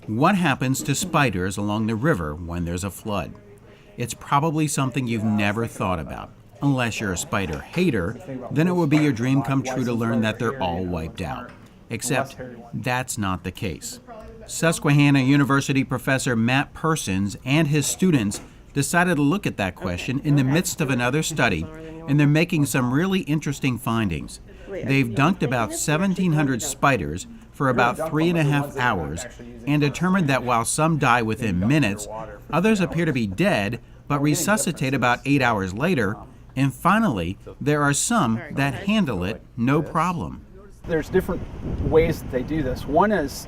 What happens to spiders along the river when there's a flood? It's probably something you've never thought about. Unless you're a spider hater, then it would be your dream come true to learn that they're all wiped out. Except that's not the case. Susquehanna University professor Matt Persons and his students decided to look at that question in the midst of another study, and they're making some really interesting findings. They've dunked about 1,700 spiders for about 3.5 hours and determined that while some die within minutes, others appear to be dead but resuscitate about 8 hours later, and finally, there are some that handle it no problem. There's different ways that they do this. One is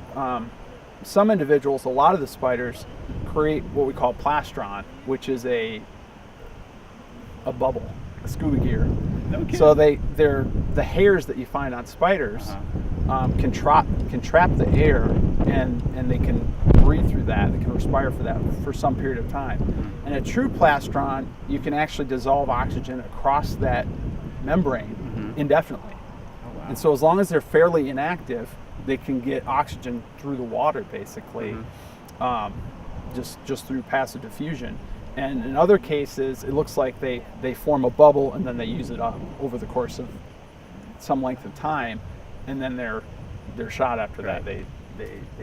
some individuals, a lot of the spiders, create what we call plastron, which is a bubble, a scuba gear. Okay. So the hairs that you find on spiders can trap the air, and they can breathe through that. They can respire for that for some period of time. And a true plastron, you can actually dissolve oxygen across that membrane indefinitely. Oh, wow. And so as long as they're fairly inactive, they can get oxygen through the water, basically, just through passive diffusion. And in other cases, it looks like they form a bubble and then they use it up over the course of some length of time, and then they're shot after that. They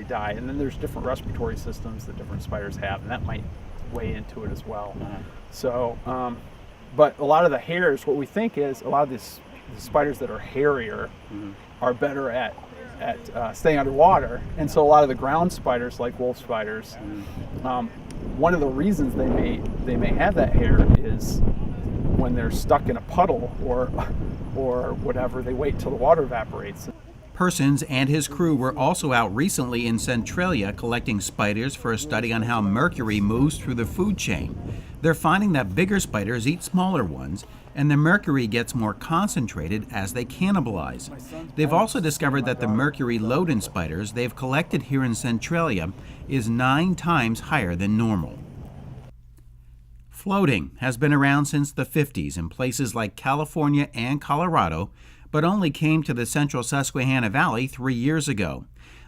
die. And then there's different respiratory systems that different spiders have, and that might weigh into it as well. So, but a lot of the hairs, what we think is a lot of these spiders that are hairier are better at staying underwater, and so a lot of the ground spiders, like wolf spiders, one of the reasons they may have that hair is when they're stuck in a puddle or whatever, they wait till the water evaporates. Persons and his crew were also out recently in Centralia collecting spiders for a study on how mercury moves through the food chain. They're finding that bigger spiders eat smaller ones, and the mercury gets more concentrated as they cannibalize. They've also discovered that the mercury load in spiders they've collected here in Centralia is 9 times higher than normal. Floating has been around since the 50s in places like California and Colorado, but only came to the central Susquehanna Valley 3 years ago.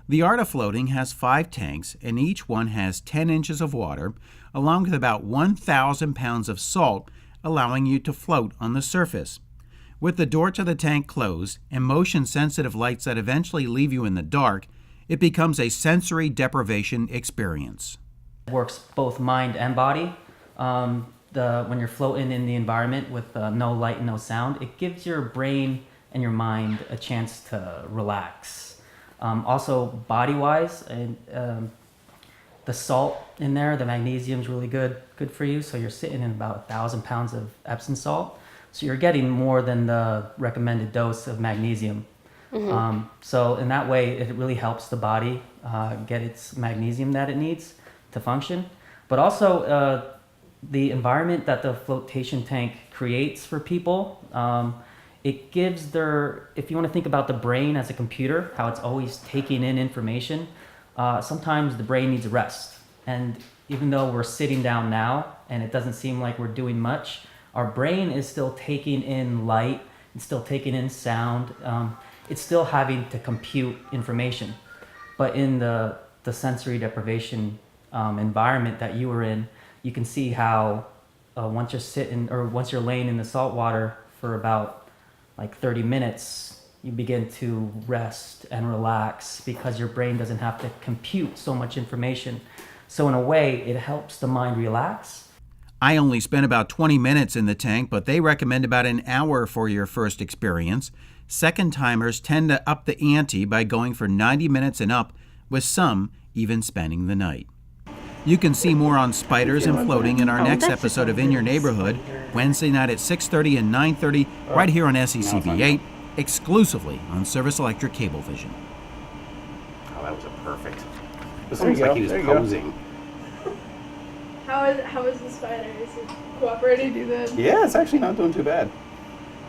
The art of floating has 5 tanks, and each one has 10 inches of water, along with about 1,000 pounds of salt, allowing you to float on the surface. With the door to the tank closed and motion-sensitive lights that eventually leave you in the dark, it becomes a sensory deprivation experience. It works both mind and body. When you're floating in the environment with no light and no sound, it gives your brain and your mind a chance to relax. Also, body-wise, the salt in there, the magnesium is really good for you. So you're sitting in about 1,000 pounds of Epsom salt. So you're getting more than the recommended dose of magnesium. So in that way, it really helps the body get its magnesium that it needs to function. But also the environment that the flotation tank creates for people, it gives if you want to think about the brain as a computer, how it's always taking in information, sometimes the brain needs a rest. And even though we're sitting down now and it doesn't seem like we're doing much, our brain is still taking in light, it's still taking in sound, it's still having to compute information. But in the sensory deprivation environment that you were in, you can see how once you're laying in the salt water for about like 30 minutes, you begin to rest and relax because your brain doesn't have to compute so much information. So in a way, it helps the mind relax. I only spent about 20 minutes in the tank, but they recommend about an hour for your first experience. Second-timers tend to up the ante by going for 90 minutes and up, with some even spending the night. You can see more on spiders and floating in our next episode of In Your Neighborhood, Wednesday night at 6:30 and 9:30, right here on SECV8, exclusively on Service Electric Cablevision. Oh, that was a perfect. This looks like he was posing. How is the spider? Is it cooperating? Do the Yeah, it's actually not doing too bad.